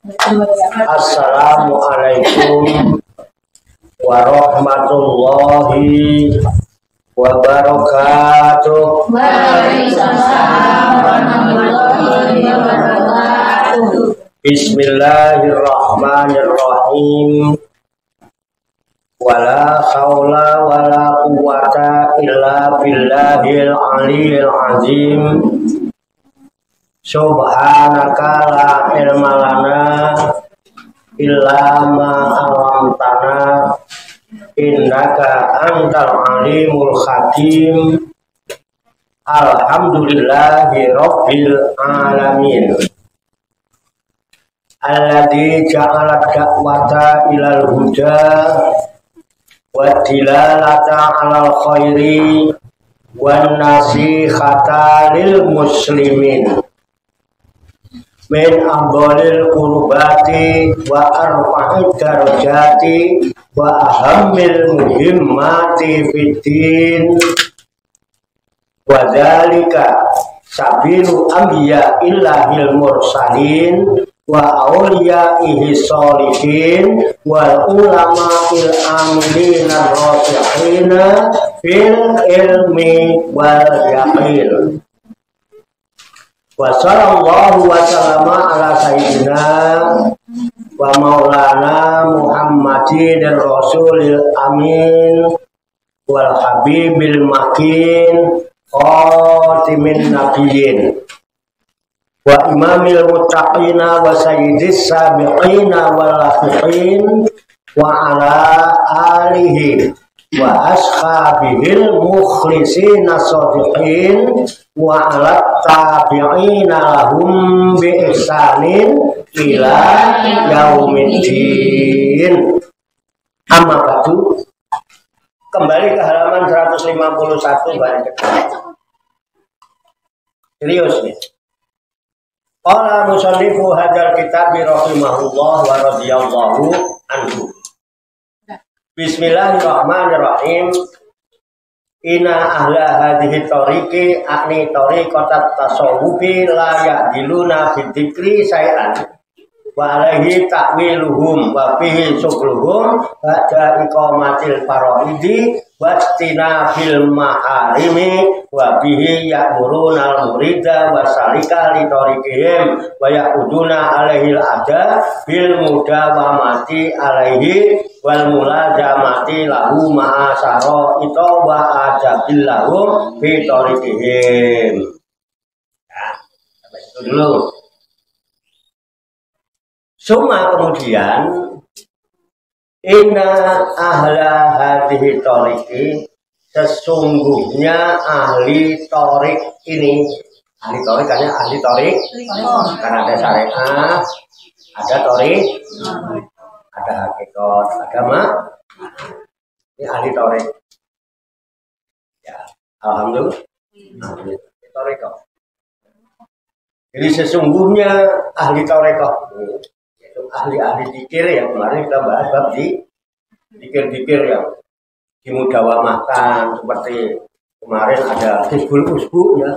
Assalamualaikum warahmatullahi wabarakatuh. Waalaikumsalam warahmatullahi wabarakatuh. Bismillahirrahmanirrahim. Wala haula wala quwwata illa billahil aliyil azim. Subhanaka la ilma lana illa ma 'allamtana innaka antal alimul hakim. Alhamdulillahi rabbil alamin. Alladzi ja'ala da'wata ilal huda wa dilalata 'alal khairi wan nasihata lil muslimin min afdhalil qurbati wa arfa'id darajati wa ahammil muhimmati fiddin wa dzalika sabilu anbiya illahil mursalin wa awliyaihi sholihin wal ulama'il amilina rasikhina fil ilmi wal yaqin. Wa sallallahu wa sallama ala sayyidina wa maulana Muhammadin rasulil amin wal habibil makin khatimin nabiyyin wa imamil muttaqina wa sayyidis sabiqina wal lahiqin wa ala alihi wa ashabihil mukhlisina shadiqin wa ala tabi'ina lahum bi ihsanin ila yaumiddin. Amma ba'du. Kembali ke halaman 151 balik ke serius nih. Qala musannifu hadzal kitab rahimahullah wa radhiyallahu anhu. Bismillahirrahmanirrahim. Inna ahla hadhihi tariqi akni tariqatat tasawufi la ya'diluna bidzikri syai'an wa alaihi ta'wiluhum wa fihi syukluhum ba'da iqamatil faraidi wa istinabil maharimi wa bihi ya'muruna al-murida wa salika li tariqihim wa ya'uduna alaihil ada bil mudawamati alaihi wal mulazamati lahu ma'asaro ito wa adabillahum fi tariqihim. Ya, sampai itu dulu. Suma kemudian inna ahla hadhihi tariqi, sesungguhnya ahli tarik ini, ahli tarik karena ahli tarik karena ada syariah, ada tarik, ada hakikat agama. Ini ahli tarik. Ya, alhamdulillah. Ahli tarik. Jadi sesungguhnya ahli tarik, ahli-ahli zikir yang kemarin kita bahas bab di zikir-zikir yang dimudawamahkan, seperti kemarin ada hizbul usbu ya,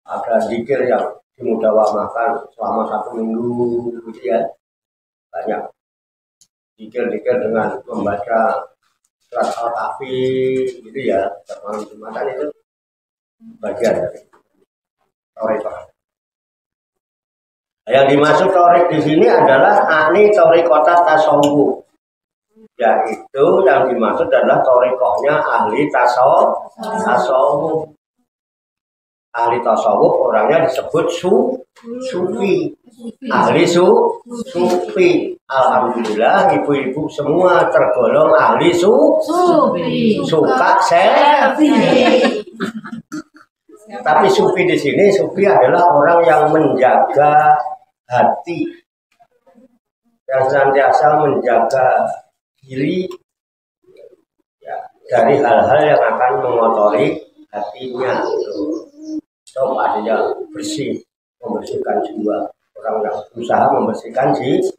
ada zikir yang dimudawamahkan selama 1 minggu gitu ya, banyak zikir-zikir dengan membaca surat al-kahfi gitu ya, malam Jumatan itu bagian dari tarekat. Yang dimaksud tarik di sini adalah akni tarekat tasawuf, yaitu yang dimaksud adalah tarekatnya ahli tasawuf. Ahli tasawuf orangnya disebut sufi, ahli sufi. Alhamdulillah ibu-ibu semua tergolong ahli sufi, suka selfie. Tapi sufi di sini, sufi adalah orang yang menjaga hati, yang senantiasa menjaga diri ya, dari hal-hal yang akan mengotori hatinya. Coba dia bersih, membersihkan jiwa. Orang yang berusaha membersihkan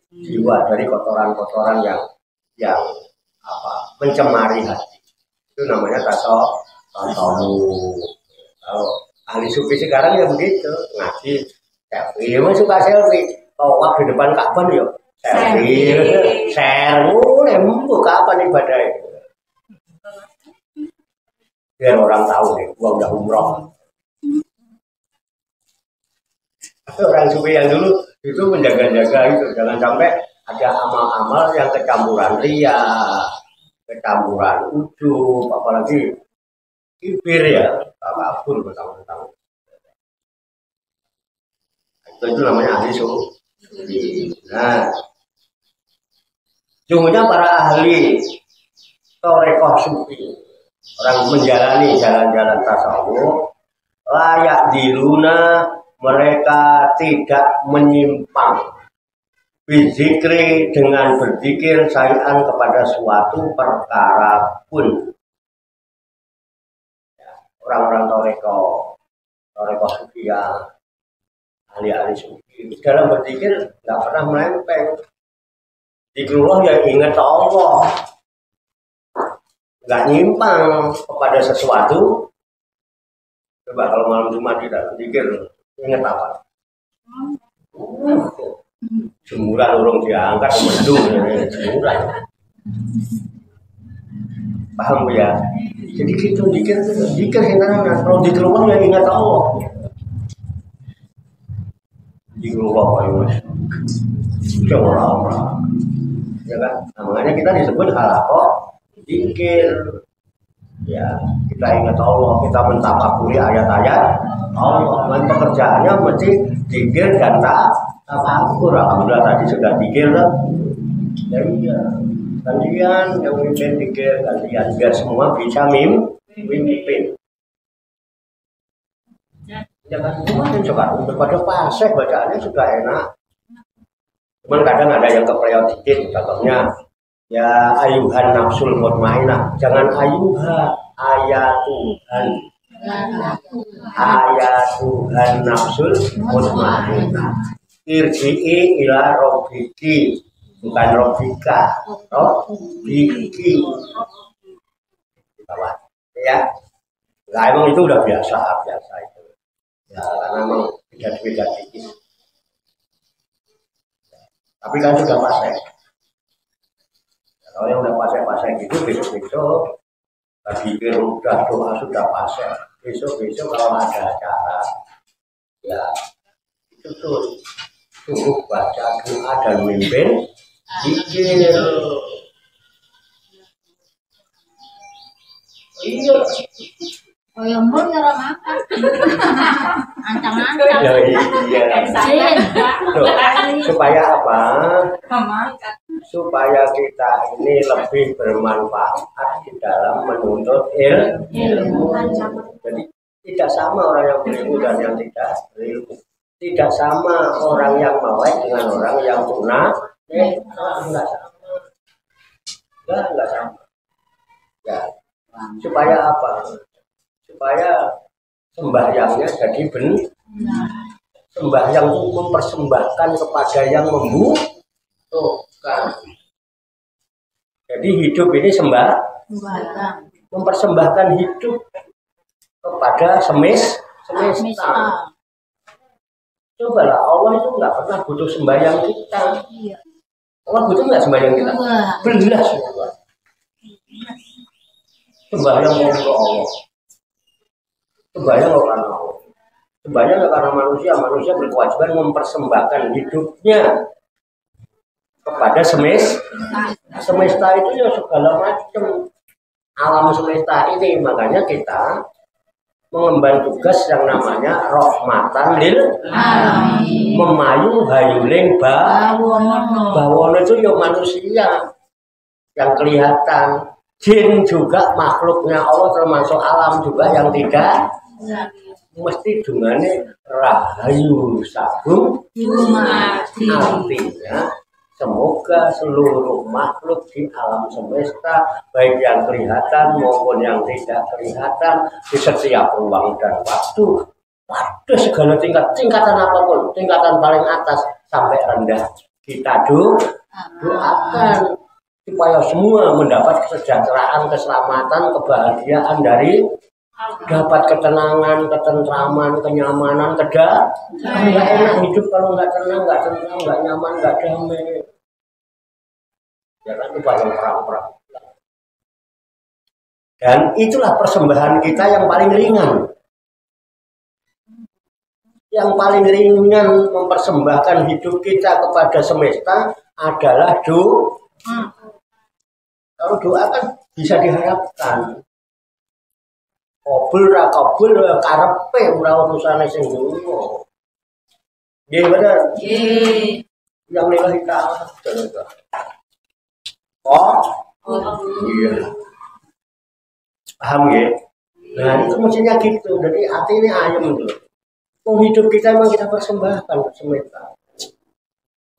jiwa dari kotoran-kotoran yang mencemari hati. Itu namanya tasawuf. Kalau ahli sufi sekarang ya begitu, ngaji selfie, emang suka selfie. Tawaf di depan Ka'bah yo selfie, share, nembuk kapan ibadah itu. Biar orang tahu nih, gua udah umroh. Orang sufi yang dulu itu menjaga-jaga itu, jangan sampai ada amal-amal yang kecampuran ria, kecampuran ujub, apalagi kibir ya, apapun betul-betul. Itu namanya ahli sufi. Nah, sungguhnya para ahli torekoh sufi, orang menjalani jalan-jalan tasawuf, layak diluna, mereka tidak menyimpang bizikri dengan berzikir sayan kepada suatu perkara pun. Orang-orang torekoh sufi ya, ahli-ahli sufi dalam berzikir nggak pernah melempeng. Zikrullah ya ingat Allah, nggak nyimpang kepada sesuatu. Coba kalau malam Jumat tidak berzikir, ingat apa? Jemuran urung diangkat mendung jemuran. Paham ya? Jadi kita zikir hendak kalau zikrullah ya ingat Allah. Zikrullah itu orang-orang, ya kan? Nah, makanya kita disebut halakoh zikir. Ya, kita ingat Allah, kita mentafakuri ayat-ayat Allah. Dan pekerjaannya mesti zikir dan tafakur. Alhamdulillah tadi sudah zikir lah. Ya iya, gantian yang mimpin zikir, gantian biar semua bisa mimpin. Ya kan, kemarin coba daripada pasek bacaannya sudah enak. Cuman kadang ada yang kepreo dikit, contohnya ya ayuhan nafsul mutmainah, jangan ayuha, ayat Tuhan nafsul mutmainah, irji'i ila robbiki, bukan robbika, robbiki. Ya, nah, emang itu udah biasa itu. Ya, karena memang beda dikit. Tapi kan sudah pasek. Kalau yang udah pasek gitu, besok-besok lagi udah doa sudah pasek. Besok-besok kalau ada acara, ya itu tuh tunggu baca doa dan mimpin zikir. Iya. Oh yang mau nyerah makan, ancang-ancang. Ya, iya. Supaya apa? Supaya kita ini lebih bermanfaat di dalam menuntut ilmu. Jadi tidak sama orang yang berilmu dan yang tidak berilmu. Tidak sama orang yang melek dengan orang yang punah. Enggak sama. Enggak sama. Ya. Supaya apa? Supaya sembahyangnya jadi benar. Sembahyang itu mempersembahkan kepada yang membutuhkan. Jadi hidup ini mempersembahkan hidup kepada semesta. Cobalah, Allah itu nggak pernah butuh sembahyang kita. Allah butuh nggak sembahyang kita? Belas. Sembahyang untuk Allah. Sembahyang karena Allah. Sembahyang karena manusia berkewajiban mempersembahkan hidupnya kepada semesta itu ya segala macam alam semesta ini. Makanya kita mengemban tugas yang namanya rahmatan lil alamin, memayu hayuling bawono itu ya manusia yang kelihatan, jin juga makhluknya Allah, termasuk alam juga yang tidak mesti dungane rahayu sabung artinya semoga seluruh makhluk di alam semesta, baik yang kelihatan maupun yang tidak kelihatan, di setiap ruang dan waktu, pada segala tingkatan apapun, tingkatan paling atas sampai rendah, kita doakan supaya semua mendapat kesejahteraan, keselamatan, kebahagiaan dari dapat ketenangan, ketentraman, kenyamanan, nggak enak hidup kalau nggak tenang, nggak tentram, nggak nyaman, nggak damai. Jangan lupa yang perang-perang. Dan itulah persembahan kita yang paling ringan. Yang paling ringan mempersembahkan hidup kita kepada semesta adalah doa. Kalau doa kan bisa diharapkan. Kabul ra kabul karepe ora urusane sing ngono. Nggih bener. Nggih. Yang lillahi ta'ala. Oh. Iya. Paham ya? Nah itu mestinya gitu. Jadi hati ini ayam gitu. Hidup kita memang kita persembahkan ke semesta.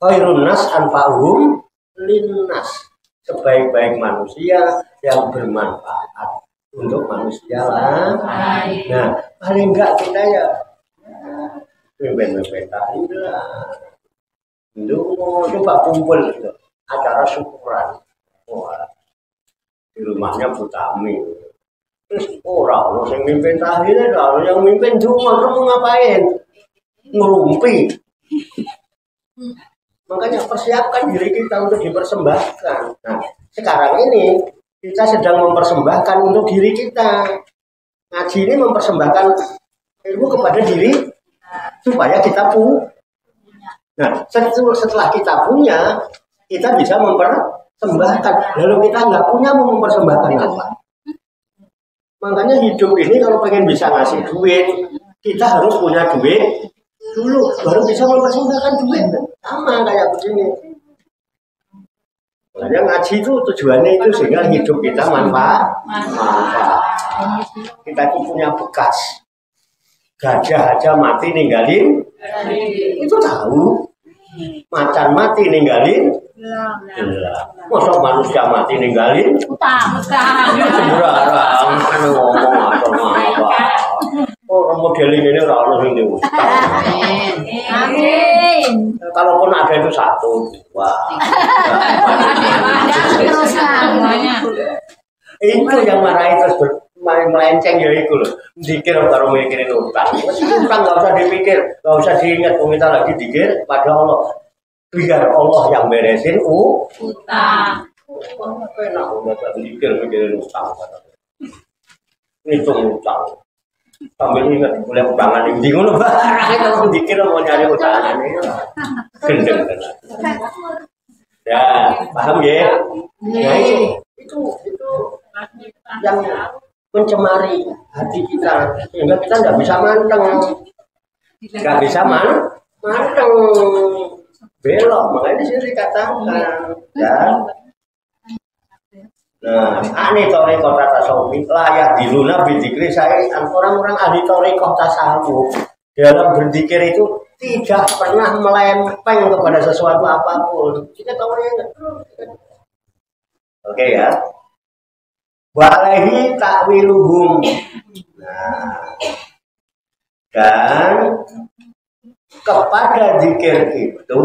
Khairun nas anfa'uhum linnas. Sebaik-baik manusia yang bermanfaat untuk manusia lah. Nah, paling enggak kita ya mimpin-mimpin tadi lah. Dulu coba kumpul gitu. Acara syukuran. Wah, di rumahnya Butami. Terus orang yang mimpin tahlilan, orang yang mimpin cuma mau ngapain? Ngerumpi. Makanya persiapkan diri kita untuk dipersembahkan. Nah, sekarang ini kita sedang mempersembahkan untuk diri kita. Ngaji ini mempersembahkan ilmu kepada diri supaya kita punya. Nah, setelah kita punya, kita bisa mempersembahkan. Lalu kita nggak punya, mau mempersembahkan apa? Makanya hidup ini kalau pengen bisa ngasih duit, kita harus punya duit dulu, baru bisa mempersembahkan duit. Sama kayak begini. Makanya ngaji itu tujuannya itu sehingga hidup kita manfaat. Kita itu punya bekas. Gajah aja mati ninggalin, itu tahu. Macan mati ninggalin, masa manusia mati ninggalin? Utang. Sembarang kan ngomong apa? Orang model ini orang yang diutang. Amin. Kalaupun ada itu satu, dua. Itu yang marahi terus melenceng ya itu loh. Dikir baru mikirin utang. Utang nggak usah dipikir, nggak usah diingat. Kita lagi dikir pada Allah. Biar Allah yang beresin utang. Enak udah dikir mikirin utang. Hitung utang. Sambil ingat boleh utangan yang bingung loh. Kalau dikir mau nyari utangan ini. Gendeng kan. Ya, paham ya? Nah itu yang mencemari hati kita sehingga kita nggak bisa manteng, manteng belok. Makanya di sini dikatakan ya. Nah, ahli tarekat tasawuf layak diluna bidzikri. Saya orang-orang ahli tarekat tasawuf dalam berzikir itu tidak pernah melempeng kepada sesuatu apapun. Kita tahunya oke ya. Walahi ta'wiluhum. Nah, dan kepada zikir itu,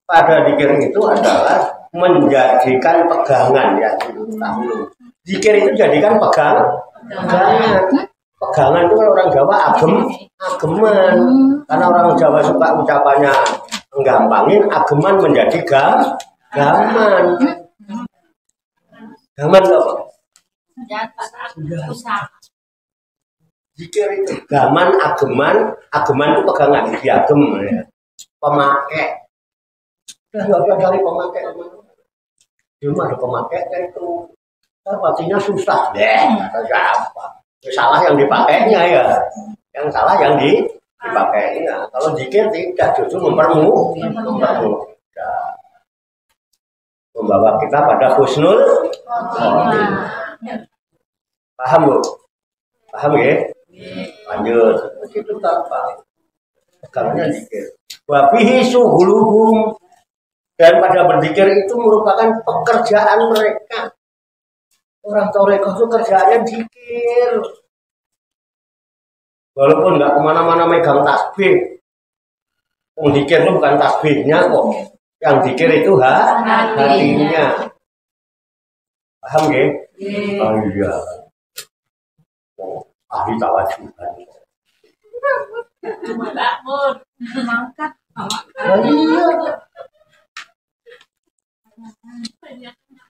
pada zikir itu adalah menjadikan pegangan ya dahulu. Zikir itu jadikan pegangan. Pegangan itu kalau orang Jawa ageman. Karena orang Jawa suka ucapannya menggampangin, ageman menjadi gaman. Gaman apa? Zikir itu gaman, ageman itu pegangan, diagem ya. Pemakai. Nggak ada dari pemakai. Cuma ada pemakai itu. Artinya susah deh. Apa? Salah yang dipakainya ya. Yang salah yang dipakainya. Kalau zikir tidak, justru mempermudah. Membawa kita pada husnul khotimah. Paham Bu? Paham ya? Lanjut. Itu apa? Pegangannya zikir. Wa fihi suhuluhum. Dan pada berzikir itu merupakan pekerjaan mereka. Orang tarekat itu kerjaannya zikir. Walaupun nggak kemana-mana megang tasbih. Zikir itu bukan tasbihnya kok. Yang zikir itu hatinya. Paham ya? Oh iya. Oh, ahli tawajuhan. Mangkat. Oh iya.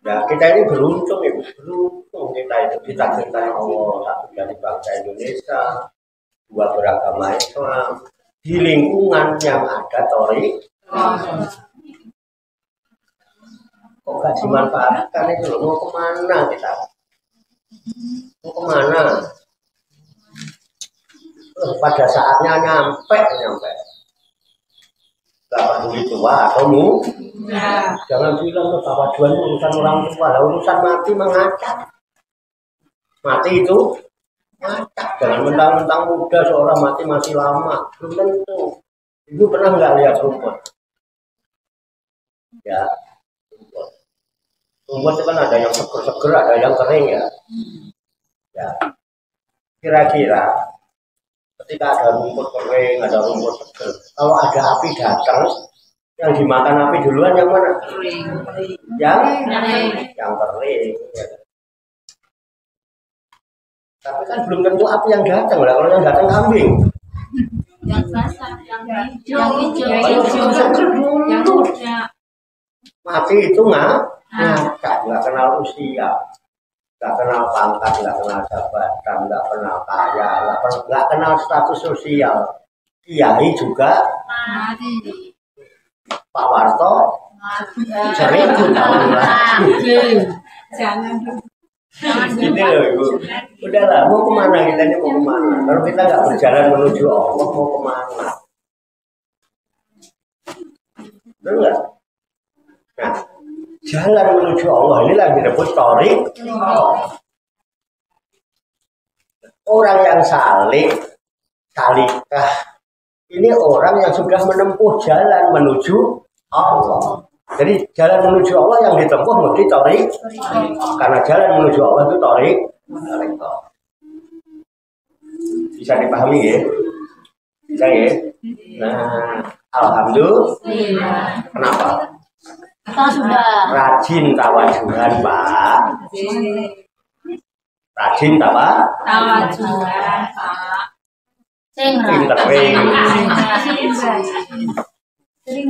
Ya kita ini beruntung ya, beruntung kita itu ditakdirkan Allah satu dari bangsa Indonesia, dua beragama Islam di lingkungan yang ada tori. Kok gak dimanfaatkan itu loh, mau kemana kita? Mau kemana? Pada saatnya nyampe. Gak peduli tua atau mu. Jangan bilang bahwa jual urusan orang tua, lah urusan mati mengacak. Mati itu ngacak. Jangan mentang-mentang muda seorang mati masih lama, belum tentu. Ibu pernah nggak lihat rumput? Ya, rumput itu kan ada yang seger-seger, ada yang kering ya. Ya, kira-kira ketika ada rumput kering, ada rumput seger, kalau ada api datang, yang dimakan api duluan yang mana? Kering. Yang kering. Ya. Tapi kan belum tentu api yang datang lah. Kalau yang datang kambing. Yang basah, yang hijau, yang muda. Mati itu nggak kenal usia, nggak kenal pangkat, nggak kenal jabatan, nggak kenal kaya, nggak kenal status sosial. Kiai juga Mati. Pak Warto 1000 tahun lagi. Jangan. Gitu loh Ibu. Udahlah, mau kemana kita ini, mau kemana? Kalau kita nggak berjalan menuju Allah, mau kemana? Betul nggak? Nah, jalan menuju Allah ini lagi disebut tarik. Orang yang salikah, ini orang yang sudah menempuh jalan menuju Allah. Jadi jalan menuju Allah yang ditempuh mesti tarik. Karena jalan menuju Allah itu tarik. Bisa dipahami ya? Bisa ya? Nah, alhamdulillah. Kenapa? Kita sudah Rajin tawajuhan, Pak. Rajin tawajuhan, Pak. Pinter ring. Sering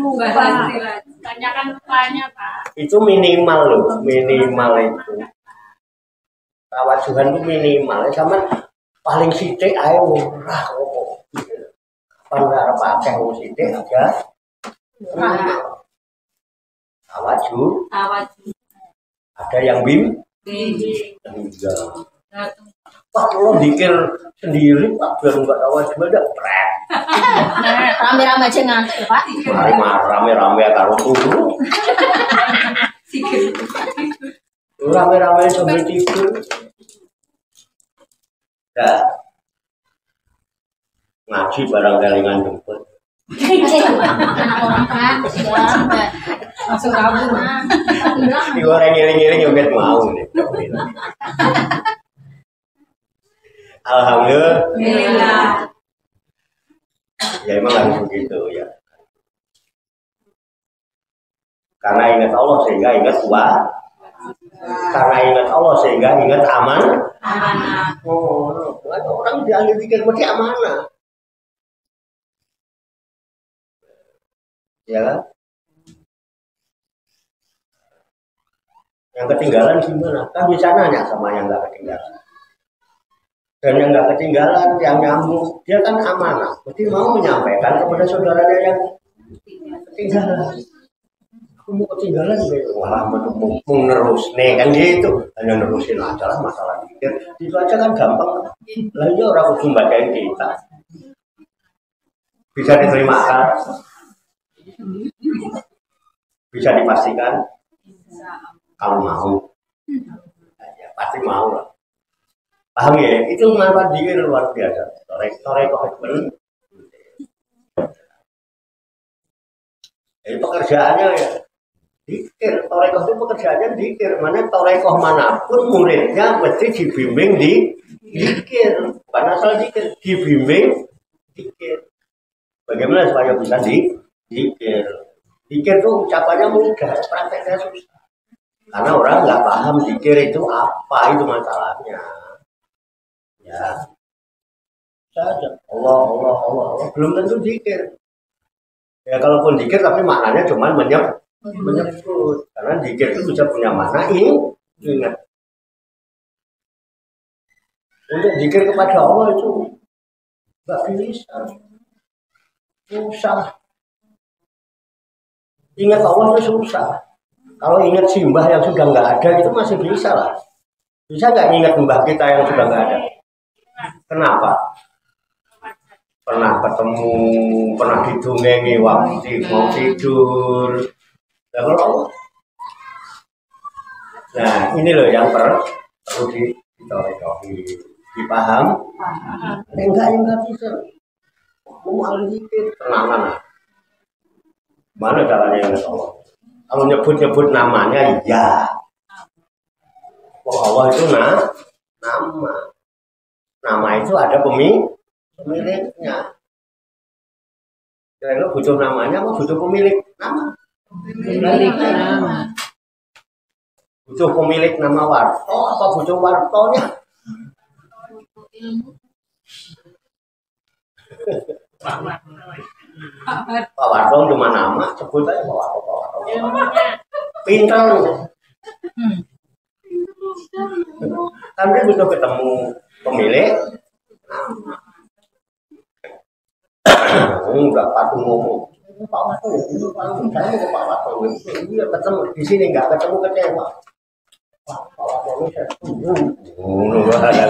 tanyakan tanya, Pak. Itu minimal loh, minimal itu. Tawajuhan itu minimal. Sama paling sidik ayo murah kok. Kapan arep akeh wong sidik aja. Tawajuh. Ada yang enggak. Pak lo dikir sendiri Pak biar enggak tawajuh ada pret. Rame-rame aja ngantuk, Pak. Rame-rame karo turu. Rame-rame sambil tidur. Ya. Ngaji barang kelingan jemput. Anak orang kan, langsung kabur. Di orang ngiling-ngiling joget mau nih. Alhamdulillah. Ya emang harus begitu ya. Karena ingat Allah sehingga ingat kuat. Karena ingat Allah sehingga ingat aman. Oh, orang jangan pikir mesti amanah. Ya kan? Yang ketinggalan gimana? Kan bisa nanya sama yang nggak ketinggalan. Dan yang nggak ketinggalan, yang nyambung, dia kan amanah. Berarti mau menyampaikan kepada saudaranya yang ketinggalan. Aku mau ketinggalan, wah mau nerus nih kan gitu. Hanya nerusin aja lah masalah pikir. Itu aja kan gampang. Lainnya orang ujung bacain kita. Bisa diterima kan? Bisa dipastikan? Kalau mau, ya, pasti mau lah. Paham ya? Itu manfaat dikir luar biasa. Torek komitmen. Jadi pekerjaannya ya dikir. Torekoh itu pekerjaannya dikir. Mana torekoh manapun muridnya mesti dibimbing dikir. Bukan asal dikir, dibimbing dikir. Bagaimana supaya bisa dikir? Dikir itu ucapannya mudah, prakteknya susah. Karena orang nggak paham zikir itu apa, itu masalahnya. Ya, saja Allah, Allah, Allah, Allah, belum tentu zikir. Ya kalaupun zikir tapi maknanya cuma menyebut. Karena zikir itu bisa punya makna ingat. Untuk zikir kepada Allah itu nggak bisa, susah. Ingat Allah itu susah. Kalau ingat simbah yang sudah nggak ada itu masih bisa lah. Bisa nggak ingat mbah kita yang sudah nggak ada? Kenapa? Pernah ketemu, pernah didungengi waktu mau tidur. Nah, kalau nah ini loh yang perlu dipaham. Enggak bisa. Mau zikir tenangan. Mana caranya yang Allah? Kalau nyebut namanya ya. Allah itu nama. Nama itu ada pemiliknya. Kira-kira butuh namanya apa butuh pemilik nama? Pemilik nama. Butuh pemilik nama warto apa butuh wartonya? Pak Warto cuma nama, sebut aja Pak Warto. Pintar. Tapi butuh ketemu pemilik. Enggak patut ngomong. Pak Warto, itu saya ke Pak Warto. Iya ketemu di sini nggak ketemu kecewa. Pak Warto ini saya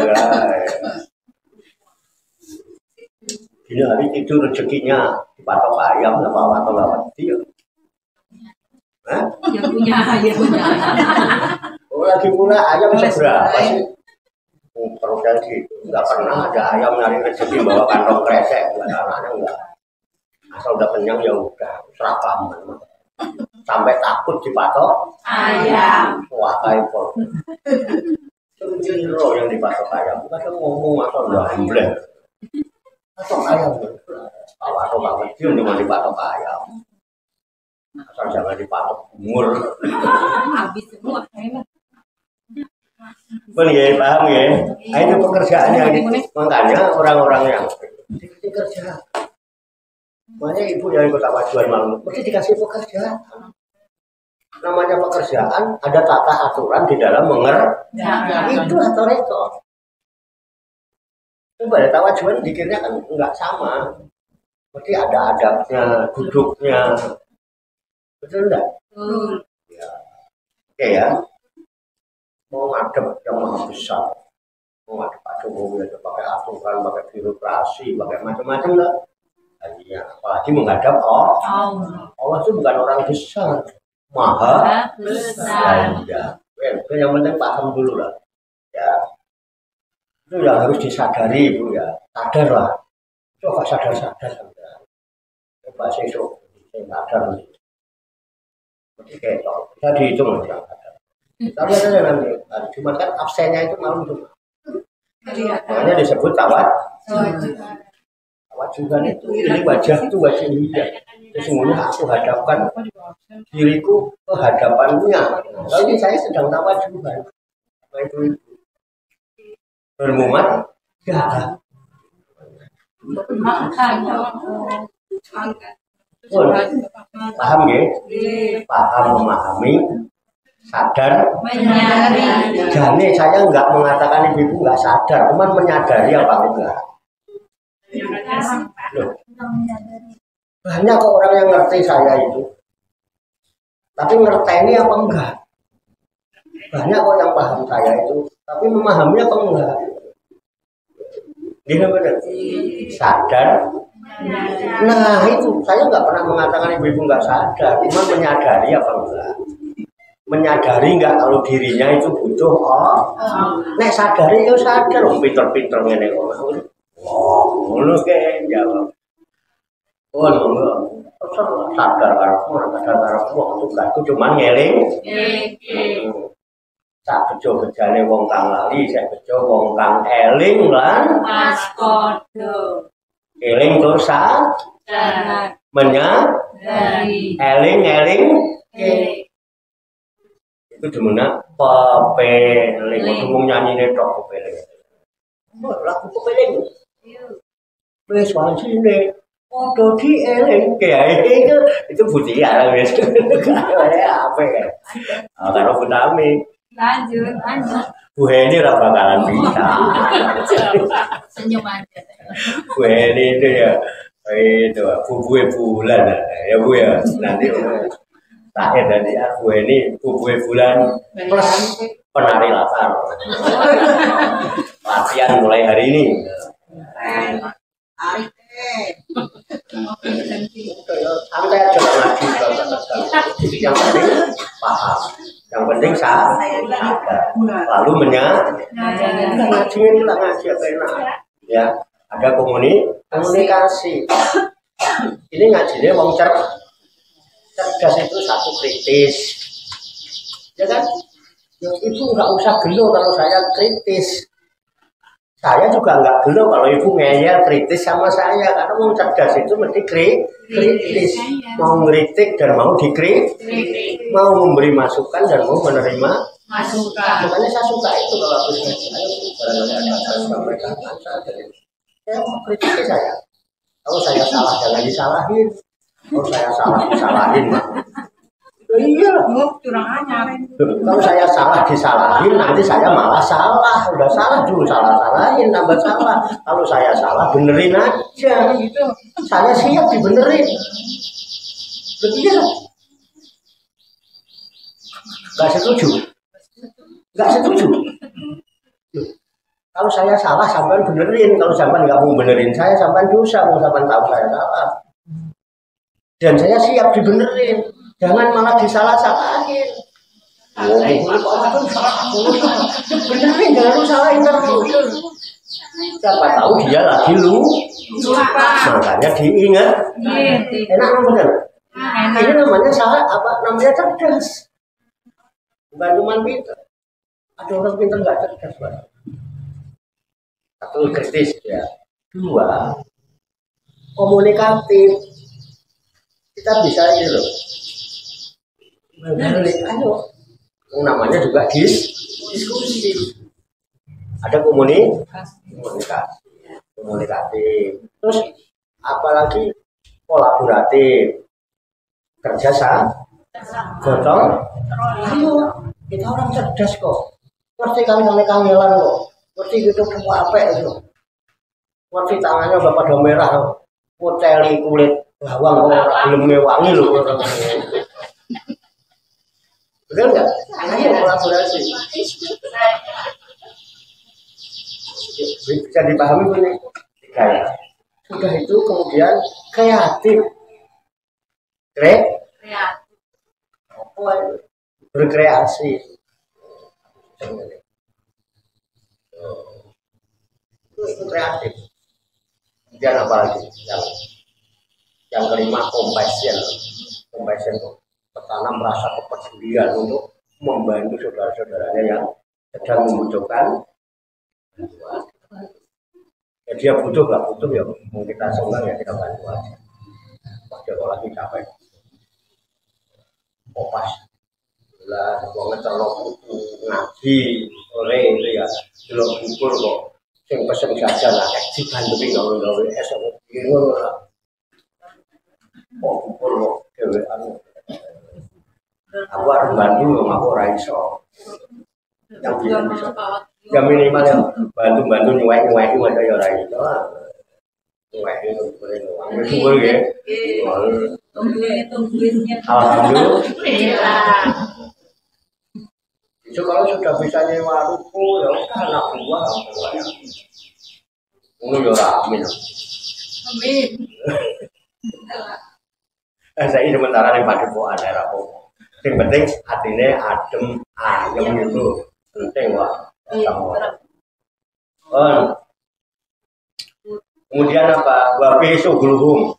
ini hari itu rezekinya dipatok ayam lah Pak Warto lewat dia. Yang punya. Oh lagi pula ayam seberapa sih? Terus jadi nggak pernah ada ayam nyari rezeki bawa kantong kresek, nggak ada anaknya enggak. Asal udah kenyang ya udah serapam. Sampai takut dipatok ayam. Wah kaipol. Ciro yang dipatok ayam, bukan ngomong asal udah ambleh. Patok ayam, Pak Warto banget dia cuma dipatok ayam. Asal jangan dipatok umur. Habis semua. Benar ya, paham ya? Nah, itu pekerjaannya makanya orang-orang yang kerja. Makanya ibu dari Kota Pajuan malam mesti dikasih pekerjaan. Namanya pekerjaan ada tata aturan di dalam itu atau itu. Coba ya Tawajuan dikirnya kan nggak sama. Berarti ada adabnya, duduknya. Betul enggak? Ya. Oke ya. Mau ngadep yang maha besar. Mau ngadep Pak Jokowi aja pakai aturan, pakai birokrasi, pakai macam-macam enggak? Iya, apalagi menghadap Allah itu bukan orang besar. Maha besar. Ya. Yang penting paham dulu lah. Ya. Itu yang harus disadari Ibu ya, sadar lah. Coba sadar saja. Coba sesuk, sadar. Seperti kayak itu, kita dihitung aja. Tapi ada nanti, cuma kan absennya itu malam cuma. Makanya disebut tawat juga itu, ini wajah itu wajah dia. Sesungguhnya aku hadapkan diriku ke hadapannya. Lalu ini saya sedang tawat juga. Apa itu? Bermumat ya. Paham ya? Paham, memahami, sadar, menyadari. Jadi saya nggak mengatakan ibu nggak sadar, cuman menyadari apa enggak. Loh. Banyak kok orang yang ngerti saya itu, tapi ngerteni apa enggak? Banyak kok yang paham saya itu, tapi memahami apa enggak? Gini benar, sadar. Nah itu saya nggak pernah mengatakan ibu nggak sadar, cuma menyadari apa enggak? Menyadari enggak kalau dirinya itu butuh nek sadari ya sadar, pinter-pinter ngene kok. Ngono kayak jawab. Oh enggak, sadar karepmu tugasku cuma ngeling. Sak bejo bejane wong kang lali, sak bejo wong kang eling lan waspada. Eling tur sadar. Menyadari. Eling Itu demenan pepeling. Ngomong nyanyi tok pepeling. Lagu pepeling. Wis wancine padha dieling itu Butia wis. Apa ya? Karo Butami. Lanjut. Bu Heni ora bakalan bisa. Senyum aja. Bu Heni itu ya itu bubue bulan ya Bu ya. Nanti terakhir dari Bu Heni bubue bulan plus penari latar. Latihan mulai hari ini. Santai aja ngaji yang penting paham, yang penting sah, lalu ngaji apa enak ya, ada komunikasi. Ini ngajinya wong cerdas itu satu kritis, ya kan? Ibu nggak usah gelo kalau saya kritis. Saya juga nggak gelo kalau ibu ngeyel kritis sama saya, karena mau cerdas itu mesti kritis, mau ngeritik dan mau dikritik, mau memberi masukan dan mau menerima masukan. Makanya saya suka itu kalau aku ngaji, barangkali ada sampaikan saya mau kritik saya. Kalau saya salah jangan disalahin, kalau saya salah disalahin. Iya, Curang aja. kalau saya salah disalahin, nanti saya malah salah. Udah salah dulu salah-salahin, tambah salah. Kalau saya salah, benerin aja. Saya siap dibenerin. Begitu. Gak setuju? Gak setuju? Kalau saya salah, sampean benerin. Kalau sampean nggak mau benerin saya, sampean dosa. Mau sampean tahu saya salah. Dan saya siap dibenerin. Jangan malah disalah-salahin. Benerin, jangan lu salahin terus. Siapa tahu dia lagi makanya diingat. Enak bener. Ini namanya salah apa? Namanya cerdas. Bukan cuma pintar. Ada orang pintar nggak cerdas, Pak. Satu kritis ya. Dua komunikatif. Kita bisa ini loh. Ayo, namanya juga diskusi. Ada komunikatif. Terus apalagi kolaboratif, kerjasama, gotong. Ayo, kita orang cerdas kok. Ngerti kangelan kok. Ngerti gitu apa itu. Ngerti tangannya bapak udah merah, puteli kulit bawang kok belum mewangi loh. Betul nggak? Ayo kolaborasi. Bisa dipahami ini. Kayak sudah itu kemudian kreatif. Berkreasi. Itu kreatif. Kemudian apa lagi? Yang kelima compassion. Petana merasa kepedulian untuk membantu saudara-saudaranya yang sedang membutuhkan. Ya dia butuh nggak butuh ya mau kita senang ya kita bantu aja. Dia kalau lagi capek, kopas, lah uangnya terlalu ngaji oleh itu ya, belum ukur kok. Yang pesen saja lah, dibantu gawe esok bingung lah. Kok ukur kok dewean. Aku harus bantu, aku ora iso. Yang bisa. Ya minimal ya bantu nyuwek itu aja ya ora iso. Nyuwek itu boleh uang. Itu boleh. Alhamdulillah. Itu kalau sudah bisa nyewa ruko ya anak buah. Ngono ya ora amin. Amin. Saya sementara yang padepokan daerah apa. Yang penting hatinya adem, ayam itu penting wah. Kemudian apa? Wabi sugulhum.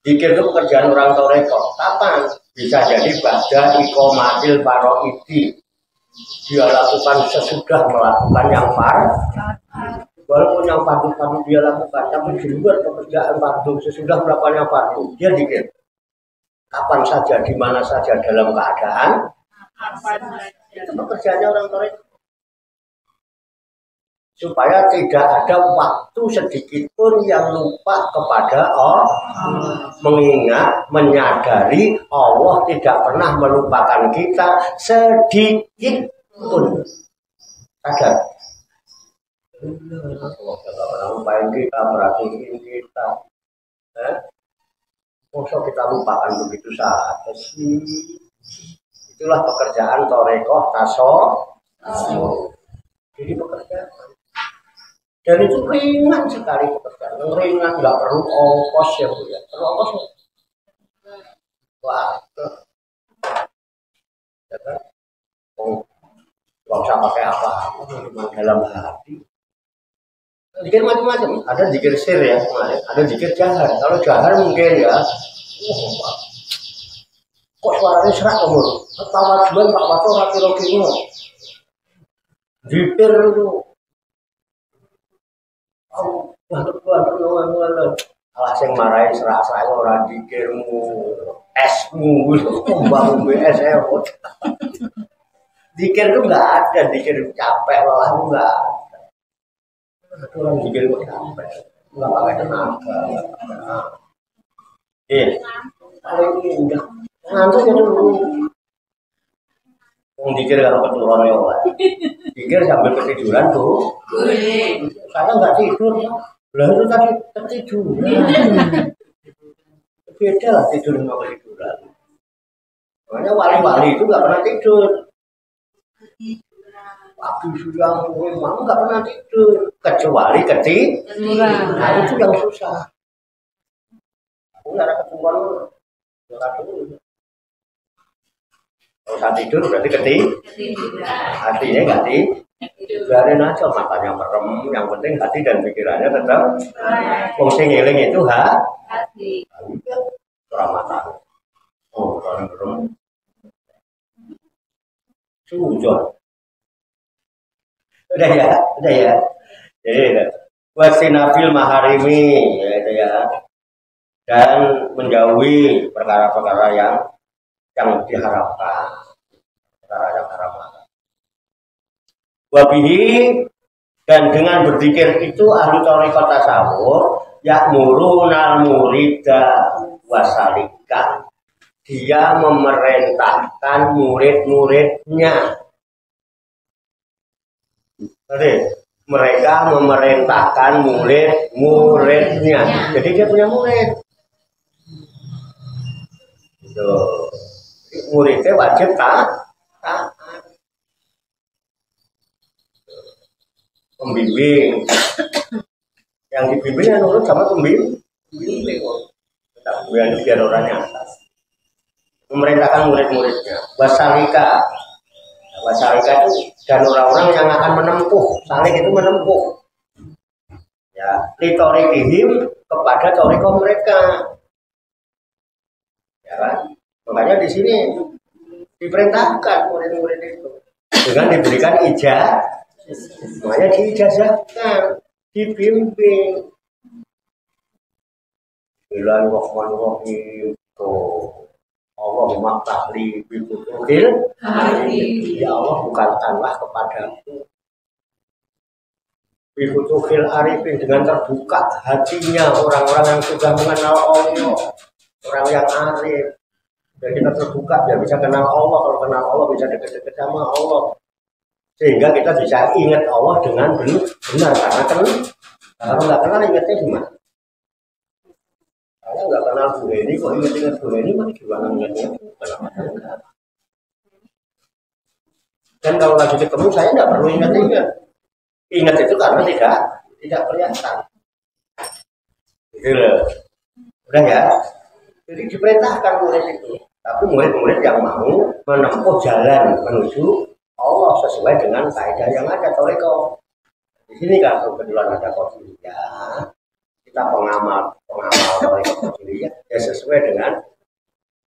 Zikir itu pekerjaan orang toreko. Kapan? Bisa jadi pada ikomatil paroidi. Dia lakukan sesudah melakukan yang fardu. Walaupun yang fardu dia lakukan, tapi di luar pekerjaan fardu sesudah melakukan yang fardu, dia zikir. Kapan saja, di mana saja dalam keadaan Itu pekerjaannya orang toriko. Supaya tidak ada waktu sedikit pun yang lupa kepada Allah, mengingat, menyadari Allah tidak pernah melupakan kita sedikit pun. Sadar. Allah tidak pernah lupain kita, perhatiin kita. Masa kita lupakan begitu saja sih? Itulah pekerjaan torikoh tasawuf. Jadi pekerjaan. Dan itu ringan sekali pekerjaan, ringan, nggak perlu ongkos ya Bu ya. Perlu ongkos ya? Wah, ya kan? Oh, nggak usah pakai apa, cuma dalam hati. Zikir macam-macam, ada zikir sir ya, ada zikir jahar. Kalau jahar mungkin ya, kok suaranya serak kamu? Tawajuan Pak Wato rati-rati zikir itu. Alah sing marahi serak-serak ora dikirmu esmu kumbang BS ya. Dikir itu enggak ada, dikir capek lelah enggak ada. Orang dikir kok capek. Enggak pakai tenaga. Paling indah. Ngantuk ya dulu. Wong dikir karo keturunan ya, Pak. Dikir sambil ketiduran tuh. Saya nggak tidur. Lah itu tadi ketiduran. Beda lah tidur sama ketiduran. Makanya wali-wali itu nggak pernah tidur. Waktu sudah memang nggak pernah tidur. Kecuali ketiduran. Nah itu yang susah. Aku nggak ada keturunan. Kalau saat tidur berarti hatinya nggak biarin aja, matanya merem, yang penting hati dan pikirannya tetap fungsi ngiling itu hati keramatan. Oh, orang merem sujon udah ya jadi wasinafil maharimi ya, dan menjauhi perkara-perkara yang diharapkan, perkara yang haram. Wabihi, dan dengan berzikir itu ahli thariqah tasawuf ya'murunal murida wasalika, dia memerintahkan murid-muridnya. Jadi mereka memerintahkan murid-muridnya. Jadi dia punya murid. Muridnya wajib taat. Pembimbing yang dibimbing yang nurut sama pembimbing biar orangnya atas memerintahkan murid-muridnya. Wasalika itu dan orang-orang yang akan menempuh, salik itu menempuh ya, litorikihim kepada toriko mereka ya kan. Makanya di sini diperintahkan murid-murid itu dengan diberikan ijazah. Makanya diijazahkan, dibimbing. Bismillahirrahmanirrahim. Allahumma tahli bibutuhil. Ya Allah, bukakanlah kepadaku bibutuhil arifin, dengan terbuka hatinya orang-orang yang sudah mengenal Allah, orang yang arif. Dan kita terbuka, biar bisa kenal Allah. Kalau kenal Allah bisa dekat-dekat sama Allah. Sehingga kita bisa ingat Allah dengan benar, karena kan kalau nggak kenal ingatnya gimana? Kalau nggak kenal Bu Heni kok ingat Bu Heni, mana gimana ingatnya? Dan kalau lagi ketemu saya nggak perlu ingat itu karena tidak kelihatan. Gitu loh. Udah ya. Jadi diperintahkan murid itu, tapi murid-murid yang mau menempuh jalan menuju Allah sesuai dengan kaidah yang ada toriko. Di sini kan kebetulan ada qadiriyah, kita pengamal toriko qadiriyah ya sesuai dengan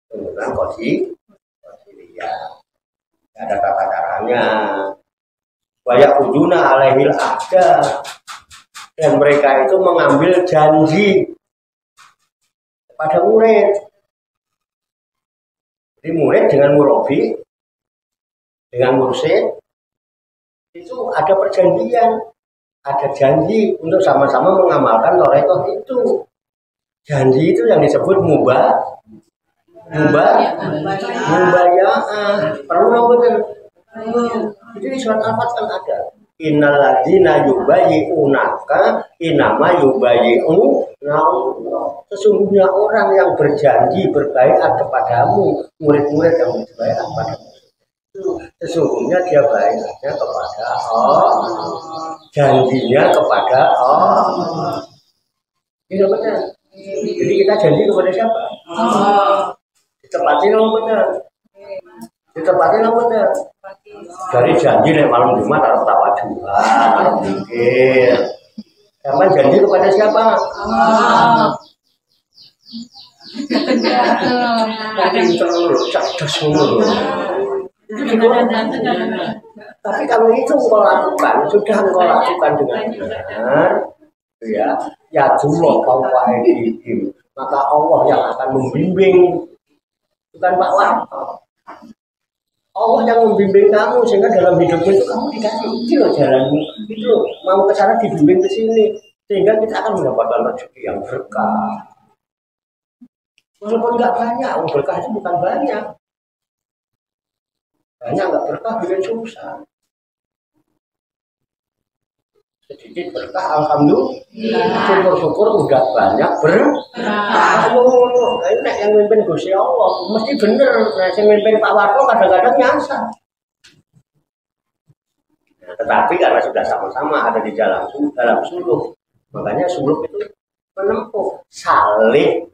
tuntunan qadiriyah. Ada tata caranya. Banyak ujuna alaihil ahda, dan mereka itu mengambil janji kepada murid. Jadi murid dengan murabi dengan mursyid itu ada perjanjian, ada janji untuk sama-sama mengamalkan torikoh itu. Janji itu yang disebut mubaya'ah. Perlu betul. Itu di surat Al-Fatih kan ada. Innal ladzina yubayyi'unaka innama yubayyi'una Allah. Sesungguhnya orang yang berjanji berbaiat kepadamu, murid-murid yang berbaiat kepadamu, sesungguhnya dia baiatnya kepada Allah, janjinya kepada Allah. Ini benar. Jadi kita janji kepada siapa? Ditepati dong benar. Ditepati dong benar. Dari janji nih malam Jumat harus tawajuhan, harus pikir. Kapan janji kepada siapa? Cerdas mulu. Tapi kalau itu engkau lakukan, sudah engkau lakukan dengan benar, ya Allah fawqa'idihim, maka Allah yang akan membimbing, bukan Pak Warto. Allah yang membimbing kamu sehingga dalam hidupmu itu kamu dikasih ini loh jalanmu, itu loh, mau ke sana dibimbing ke sini, sehingga kita akan mendapatkan rezeki yang berkah. Walaupun nggak banyak, berkah itu bukan banyak. Banyak nggak berkah bikin susah. Sedikit berkah, alhamdulillah. Syukur-syukur udah banyak berkah. Ini yang mimpin Gusti Allah, mesti bener. Nah, yang mimpin Pak Warto kadang-kadang nyasar. Nah, tetapi karena sudah sama-sama ada di dalam suluk, makanya suluk itu menempuh. Salih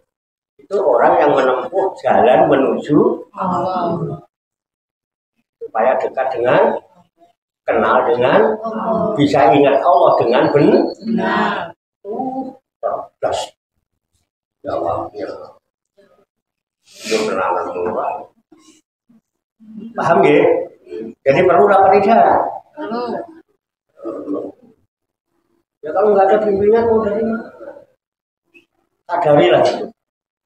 itu orang yang menempuh jalan menuju Allah. Supaya dekat dengan, kenal dengan, bisa ingat Allah dengan benar. Cerdas jawabnya. Kenalan murah. Paham ya? Jadi perlu apa tidak? Perlu. Ya kalau nggak ada bimbingan mau dari mana? Sadarilah itu.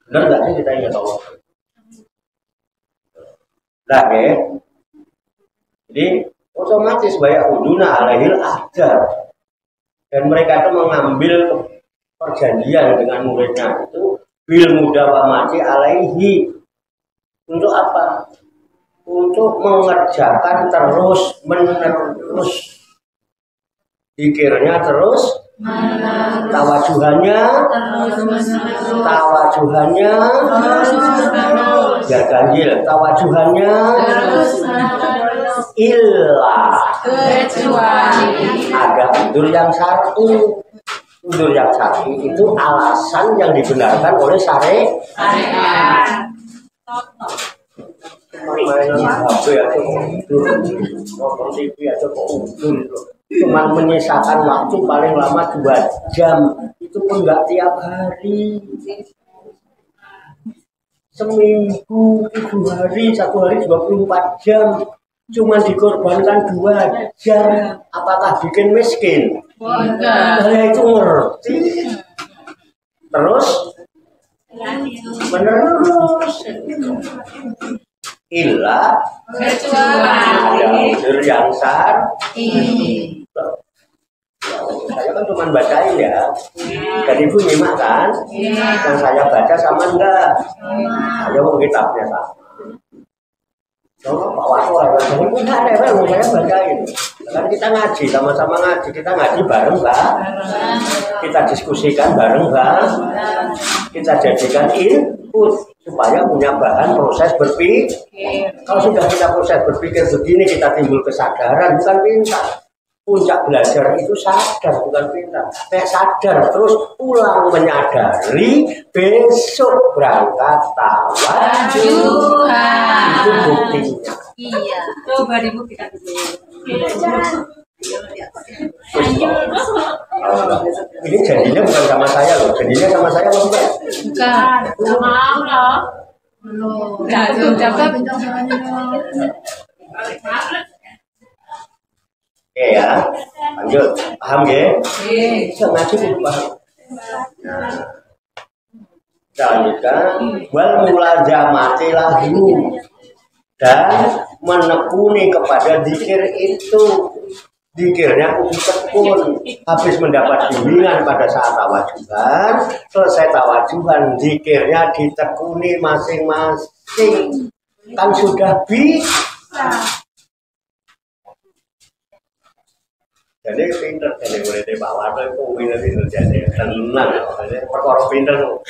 Benar nggak sih kita ingat Allah? Nah, ya. Jadi otomatis banyak huduna alaihil ahdar, dan mereka itu mengambil perjanjian dengan muridnya itu bil mudawamati alaihi. Untuk apa? Untuk mengerjakan terus menerus, pikirnya terus, tawajuhannya ya ganjil, tawajuhannya illa kecuali ada udzur yang syar'i. Udzur yang syar'i itu alasan yang dibenarkan oleh syariat. Mainan HP aja kok udzur, nonton TV aja kok udzur. Cuma menyisakan waktu paling lama 2 jam, itu pun nggak tiap hari. Seminggu 7 hari, 1 hari 24 jam. Cuma dikorbankan 2 jam, apakah bikin miskin? Saya itu ngerti. Terus menerus. Illa kecuali ada udzur yang syar'i. Saya kan cuma bacain ya. Dan ibu nyimak kan? Yang saya baca sama enggak? Saya mau kitabnya sama. Pak Warto ini enggak ada, saya bacain. Kan kita ngaji, sama-sama ngaji, kita ngaji bareng Mbak. Kita diskusikan bareng Mbak. Kita jadikan input supaya punya bahan proses berpikir. Kalau sudah kita proses berpikir begini, kita timbul kesadaran, bukan pintar. Puncak belajar itu sadar, bukan pintar. Kayak sadar terus pulang menyadari, besok berangkat tawajuhan. Itu buktinya. Iya. Coba dibuktikan dulu. Ini jadinya bukan sama saya loh, jadinya sama saya loh Mbak. Bukan, sama Allah. Belum. Oke ya, lanjut. Paham ya? Bisa ngaji dulu paham. Nah, kita lanjutkan. Wal mulazamati lahu. dan menekuni kepada zikir itu. Zikirnya kudu tekun. Habis mendapat bimbingan pada saat tawajuhan, selesai tawajuhan, zikirnya ditekuni masing-masing. Kan sudah bisa. Jadi pinter, jadi mulai Pak Warno itu pinter jadi tenang, jadi perkara pinter tuh.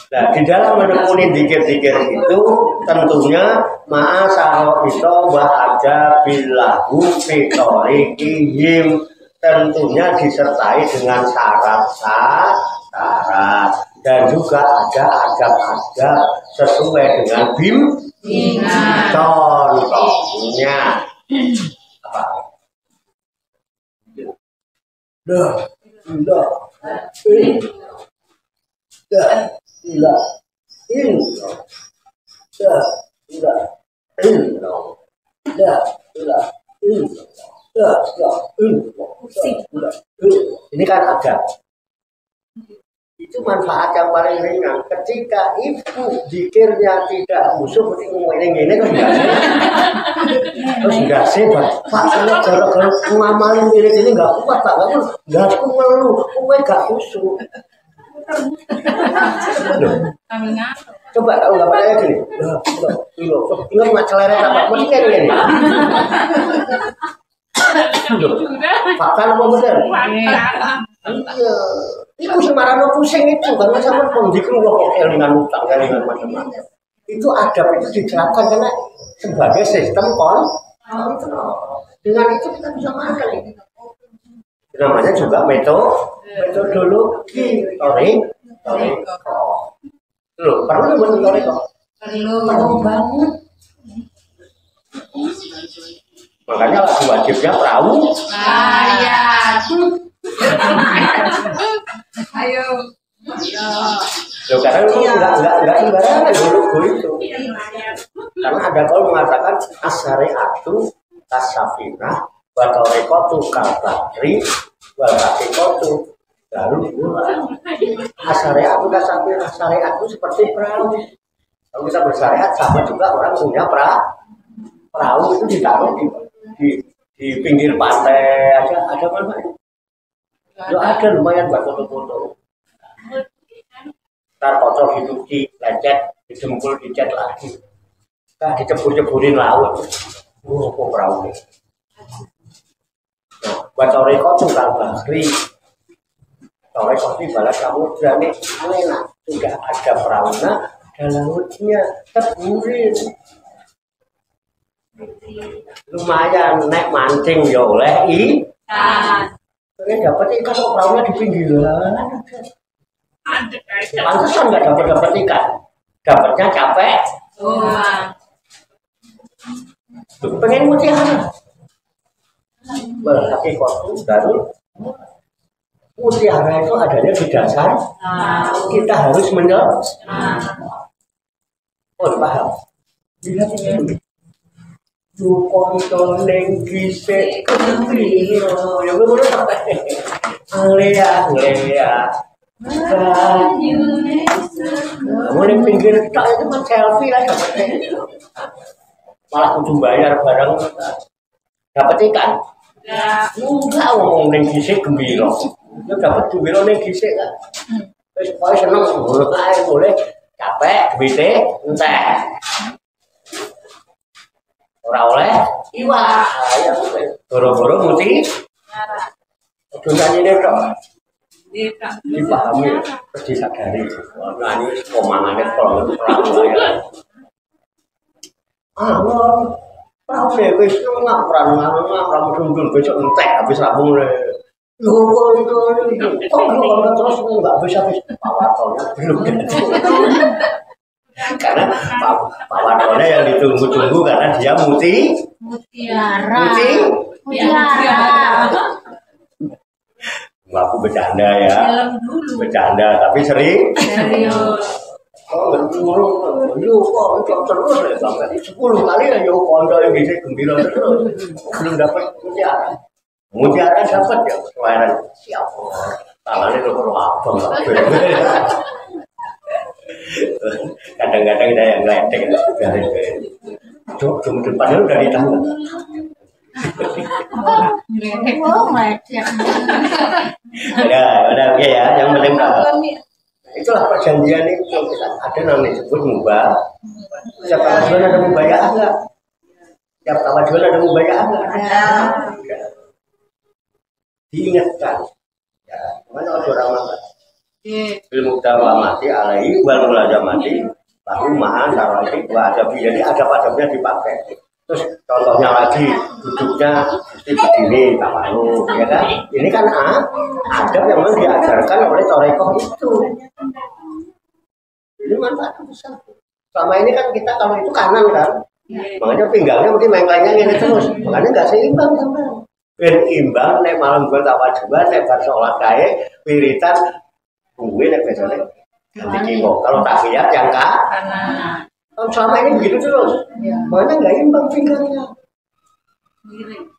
Nah, di dalam menekuni zikir-zikir itu tentunya ma'asaro itu ba'aja bilahu fitorikihim, tentunya disertai dengan syarat-syarat dan juga ada adab-adab sesuai dengan bimbingan. Contohnya apa? Ini kan ada. Itu manfaat yang paling ringan. Ketika ibu zikirnya tidak musuh, ini kan terus nggak sebat. Pak, saya gara-gara ngamalin ini nggak kuat, Pak. Nggak aku ngeluh, nggak khusyuk. Coba tahu nggak pada gini. Ingat mak celeret apa? Mesti ini. Fakta apa benar? Iya. Itu semarano pusing itu karena sama pengikut kok kelingan utang kelingan macam-macam. Itu adab itu diterapkan karena sebagai sistem kontrol. Dengan itu kita bisa makan. Namanya juga metodologi toriko. Loh, perlu betul toriko? Perlu banget. Makanya lagi wajibnya perahu. Ayo. Loh, karena itu enggak sembarangan dulu itu. Karena ada kalau mengatakan as-syari'atu as-safinah wa tariqatu kal-bahri wal haqiqatu darul bulan. As-syari'atu as-safinah, syariat itu seperti perahu. Kalau kita bersyariat sama juga orang punya perahu itu ditaruh di pinggir pantai ada mana? Lo ada lumayan buat foto-foto. Ntar kotor dicuci, lecet, dijempul, dicat lagi. Nah, dicebur-ceburin laut. Kok perahu nih. Nah, buat toreko tunggal bahri. Toreko di balas samudra nih, enak. Sudah ada perahunya, ada lautnya, ceburin. Lumayan, naik mancing ya oleh ikan. Ini dapat ikan kok perahunya di pinggiran. Pantesan nggak dapat ikan, dapatnya capek. Pengen mutiara. Berarti kotor baru. Mutiara itu adanya di dasar. Kita harus menyelam. Oh, paham. Lihat ini. Dukonto neng kisek kembiro ya bener apa Lea kamu di pinggir tak itu mah selfie lah malah kudu bayar barang dapat ikan enggak ngomong neng kisek gembiro itu dapat gembiro neng kisek kan terus kau seneng boleh capek bete entah ora oleh iwak ya boro-boro muti dunyane tok dipahami terus disadari nah ini komangane kalau perahu ya perahu wis ngapran dundul besok entek habis rambung le yo kok terus enggak habis pawatonnya belum karena Pak Warno yang ditunggu-tunggu karena dia mutiara. Aku bercanda ya, bercanda tapi sering. Oh, lu kok terus ya sampai 10 kali ya kondo yang bisa gembira terus belum dapat mutiara. Mutiara dapat ya, kelahiran siapa? Tangannya itu perlu abang. Kadang-kadang ada yang ledek dari cuma depannya udah ditangkap. Ya, udah oke ya. Yang penting itulah perjanjian itu ada namanya disebut mubah. Siapa kawan ada mubayah enggak? Siapa kawan ada mubayah enggak? Ada. Diingatkan. Ya, mana orang mati? Ilmu dakwah mati alaihi wal mulazamati lahu maha sarati wa adabi. Jadi adab-adabnya dipakai. Terus contohnya lagi duduknya mesti begini, tawalu, ya kan? Ini kan adab yang memang diajarkan oleh torekoh itu. Ini manfaat besar. Selama ini kan kita kalau itu kanan kan, makanya pinggangnya mungkin main-mainnya gini terus, makanya nggak seimbang sama. Ben imbang, nek malam gue tawajuban, nek bar sholat kae, wiritan, gue nek biasanya nanti kimo. Kalau tahiyat yang kanan. Selama ini begitu terus, makanya nggak imbang pinggangnya.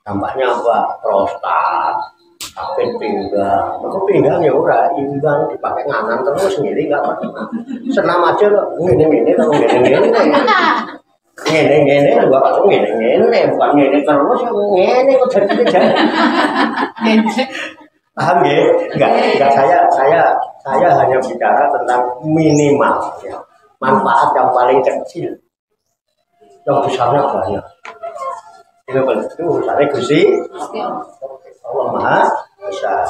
Tampaknya apa? Prostat, sakit pinggang. Maka pinggang ya udah imbang, dipakai nganan terus ngiri nggak apa-apa. Senam aja loh, ngene kalau ngene. Ngene gua kalau ngene bukan ngene terus ngene kok jadi. Paham ya? Enggak saya hanya bicara tentang minimal ya. Manfaat yang paling kecil. Yang besarnya banyak. Itu urusannya Gusti Allah Maha Besar.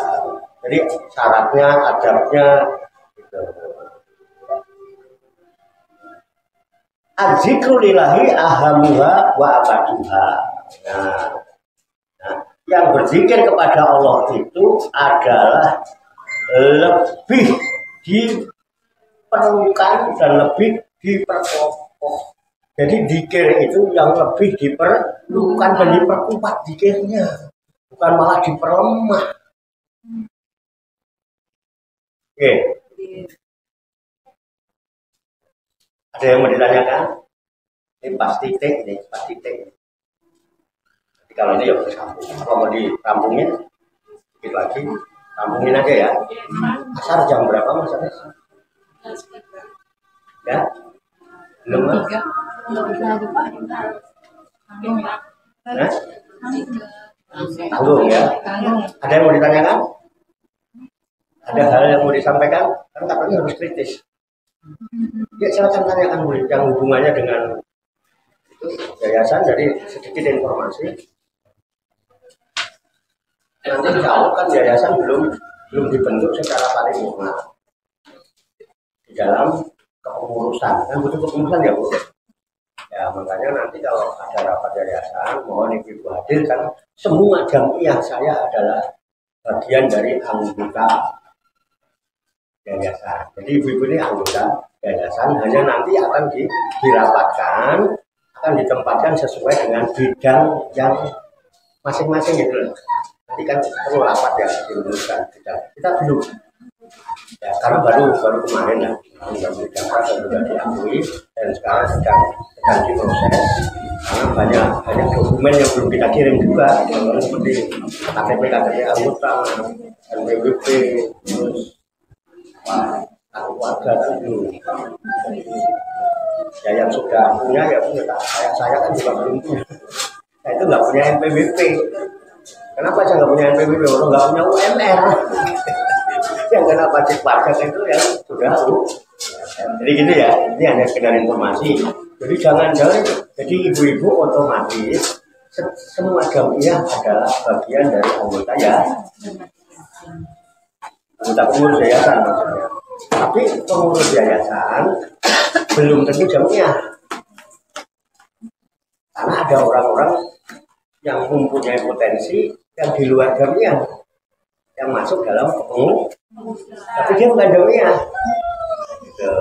Jadi syaratnya, adabnya gitu. Adzikru lillahi ahamuha wa abaduha. Nah, yang berzikir kepada Allah itu adalah lebih diperlukan dan lebih diperkokoh. Jadi zikir itu yang lebih diperlukan dan diperkuat zikirnya, bukan malah diperlemah. Oke. Ada yang mau ditanyakan? Ini pasti titik, ini pasti titik. Jadi kalau ini ya bersambung. Kalau mau dirampungin, sedikit lagi, rampungin aja ya. Asar jam berapa Mas Anes? Ya? Belum Mas? Nah? Tanggung ya? Ada yang mau ditanyakan? Ada hal yang mau disampaikan? Kan katanya harus kritis. Ya silakan tanyakan Bu, yang hubungannya dengan itu yayasan. Jadi sedikit informasi. Nanti insya Allah kan yayasan belum dibentuk secara paripurna di dalam kepengurusan. Kan butuh kepengurusan ya Bu. Ya makanya nanti kalau ada rapat yayasan, mohon Ibu hadir kan. Semua jamiah saya adalah bagian dari anggota yayasan. Jadi ibu-ibu ini anggota yayasan, hanya nanti akan dirapatkan, akan ditempatkan sesuai dengan bidang yang masing-masing gitu loh. Nanti kan perlu rapat ya dirumuskan kita belum. Ya, karena baru kemarin ya, undang-undang dan sudah diakui dan sekarang sedang diproses. Karena banyak dokumen yang belum kita kirim juga, seperti KTP anggota, NPWP, terus keluarga itu. Ya yang sudah punya ya punya. Saya kan juga belum punya. Saya itu nggak punya NPWP. Kenapa saya nggak punya NPWP? Orang nggak punya UMR. Yang kena pajak pajak itu yang sudah jadi gitu ya. Ini hanya sekedar informasi. Jadi jangan jadi ibu-ibu otomatis semua jamiah adalah bagian dari anggota ya. Anggota pengurus yayasan maksudnya. Tapi pengurus yayasan belum tentu jamiah. Karena ada orang-orang yang mempunyai potensi yang di luar jamiah yang masuk dalam pengurus. Tapi dia bukan jamiah. Gitu.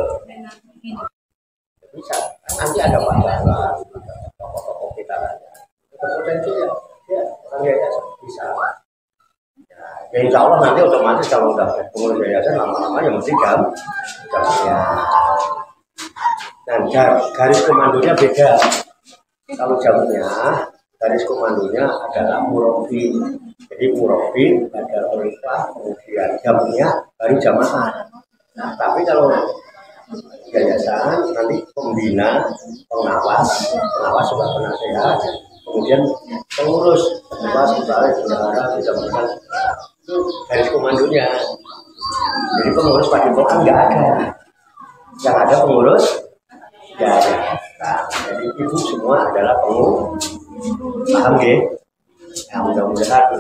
Bisa. Nanti ada pacaran, tokoh-tokoh kita aja. Potensi ya orang yayasan bisa. Ya insya Allah nanti otomatis kalau udah pengurus yayasan lama-lama ya mesti jamnya. Dan garis komandonya beda. Kalau jamnya garis komandonya adalah murabi. Jadi murabi ada khalifah, kemudian jamnya baru jamaah. Nah, tapi kalau yayasan nanti pembina, pengawas juga penasehat, kemudian pengurus, misalnya bendahara, bisa itu garis komandonya. Jadi pengurus padepokan nggak ada, yang ada pengurus ya ada. Nah, jadi ibu semua adalah pengurus, paham ya? Ya mudah-mudahan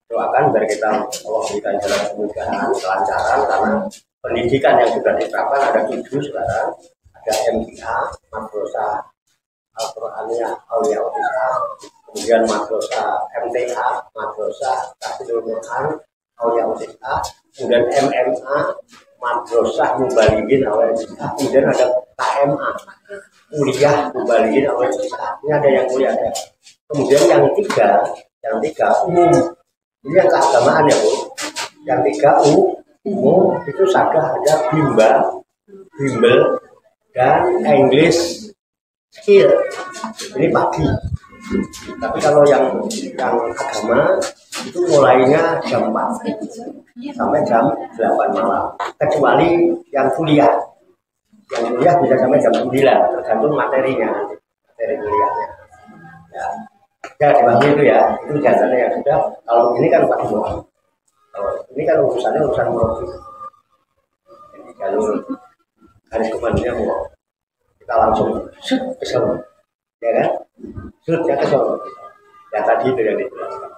doakan biar kita Allah berikan jalan kemudahan, kelancaran, karena pendidikan yang sudah diterapkan ada 7 sekarang, ada MIA, Madrasah Al-Quraniyah Aulia Utisa, kemudian Madrasah MTA, Madrasah Tahfidzul Quran Aulia Utisa, kemudian MMA, Madrasah Mubalighin Aulia Utisa, kemudian ada KMA, Kuliah Mubalighin Aulia Utisa. Ini ada yang kuliah ada. Kemudian yang tiga umum. Ini yang keagamaan ya Bu. Yang 3 umum itu saja ada bimbel dan English skill. Ini pagi. Tapi kalau yang agama itu mulainya jam 4 sampai jam 8 malam. Kecuali yang kuliah. Yang kuliah bisa sampai jam 9, tergantung materinya, materi kuliahnya. Ya dibagi itu ya, itu jasanya yang sudah. Kalau ini kan Pak Ibu, ini kan urusan murabi. Jadi jalur garis komandonya mau kita langsung ke Solo, ya kan? Ya ke Solo. Ya tadi itu yang dijelaskan.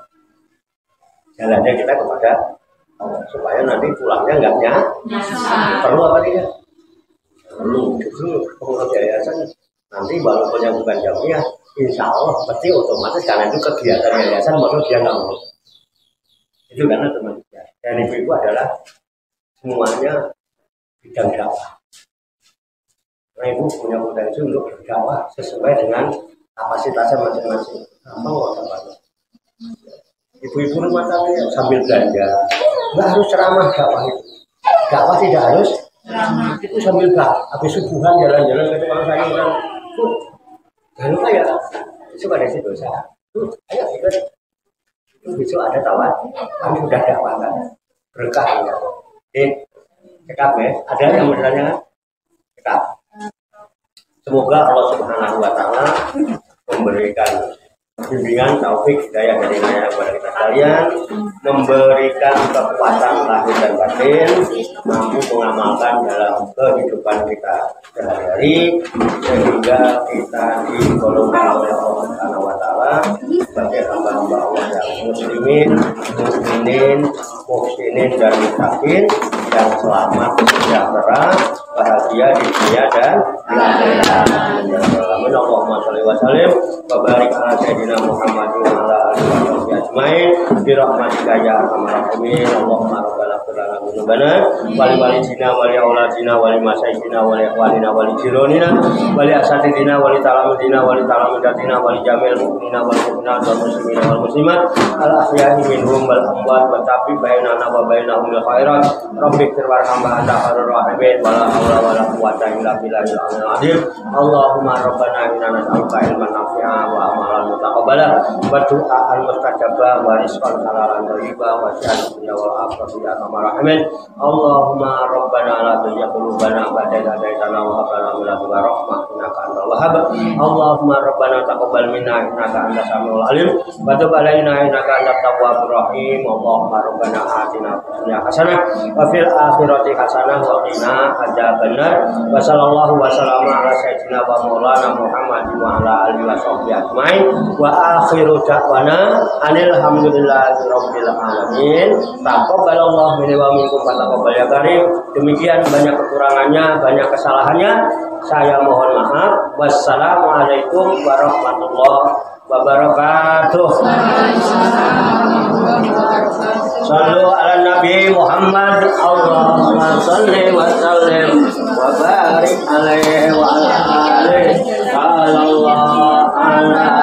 Jalannya kita kepada Allah supaya nanti pulangnya enggak perlu apa tidak? Perlu. Justru pengurus yayasan nanti walaupun yang bukan jamnya, insya Allah pasti otomatis karena itu kegiatan yayasan maksud dia nggak mau. Itu karena teman dan ibu-ibu adalah semuanya bidang dakwah. Nah ibu punya potensi untuk berdakwah sesuai dengan kapasitasnya masing-masing. Apa nggak dakwahnya? Ibu-ibu rumah tangga sambil belanja, nggak harus ceramah dakwah itu. Dakwah tidak harus ceramah. Itu sambil habis subuhan jalan-jalan ke tukang sayur kan. Jangan lupa ya, besok ada si dosa. Ayo ikut. Besok ada tawar. Kami sudah dakwahkan. Berkah ya. Cekap ya. Ada yang bertanya? Cekap. Semoga Allah Subhanahu Wa Taala memberikan bimbingan, taufik, hidayah dari Naya kepada kita sekalian, memberikan kekuatan lahir dan batin, mampu mengamalkan dalam kehidupan kita sehari-hari, sehingga kita digolongkan oleh Allah Subhanahu Wa Taala sebagai hamba-hamba Allah yang muslimin, mukminin, muhsinin dan muttaqin yang selamat, sejahtera, bahagia di dunia dan di akhirat. Allahumma sholli wa sallim wa barik ala sayyidina Muhammadin wa ala alihi wa sahbihi ajmain bi rahmatika ya arhamar rahimin. Allahumma rabbana ighfir lana dzunubana wa li walidina wa li auladina wa li masyaykhina wa li ikhwanina wa li jironina wa li asatidina wa li talamidina wa li talamidatina wa li jamil mu'minina wal mu'minat wal muslimina wal muslimat al ahya'i minhum wal amwat wa tabi bainana wa bainahum bil khairat rabbi ighfir warhamna anta khairur rahimin wa la haula wa la quwwata illa billahil aliyyil azim. Allahumma rabbana inna nas'aluka ilman nafi'a wa amalan mutaqabbala wa du'aan mustajaba wa rizqan halalan thayyiba wa syahadatan wal akhirati ya arhamar rahimin. Allahumma rabbana la tuzigh qulubana ba'da idh hadaytana wa hab lana min ladunka rahmah innaka antal wahhab. Allahumma rabbana taqabbal minna innaka antas samiul alim wa tub alaina innaka antat tawwabur rahim. Allahumma rabbana atina fid dunya hasanah wa fil akhirati hasanah wa qina adzabannar. Wa sallallahu wa sallama ala sayyidina wa maulana Muhammad wa ala alihi wa sahbihi ajmain wa akhiru da'wana alhamdulillahi rabbil alamin. Taqabbalallahu minni wa minkum wa taqabbal ya karim. Demikian banyak kekurangannya, banyak kesalahannya. Saya mohon maaf. Wassalamualaikum warahmatullahi wabarakatuh. Sallu ala Nabi Muhammad. Allahumma salli wa sallim wa barik alaihi wa ala alihi. Sallallahu ala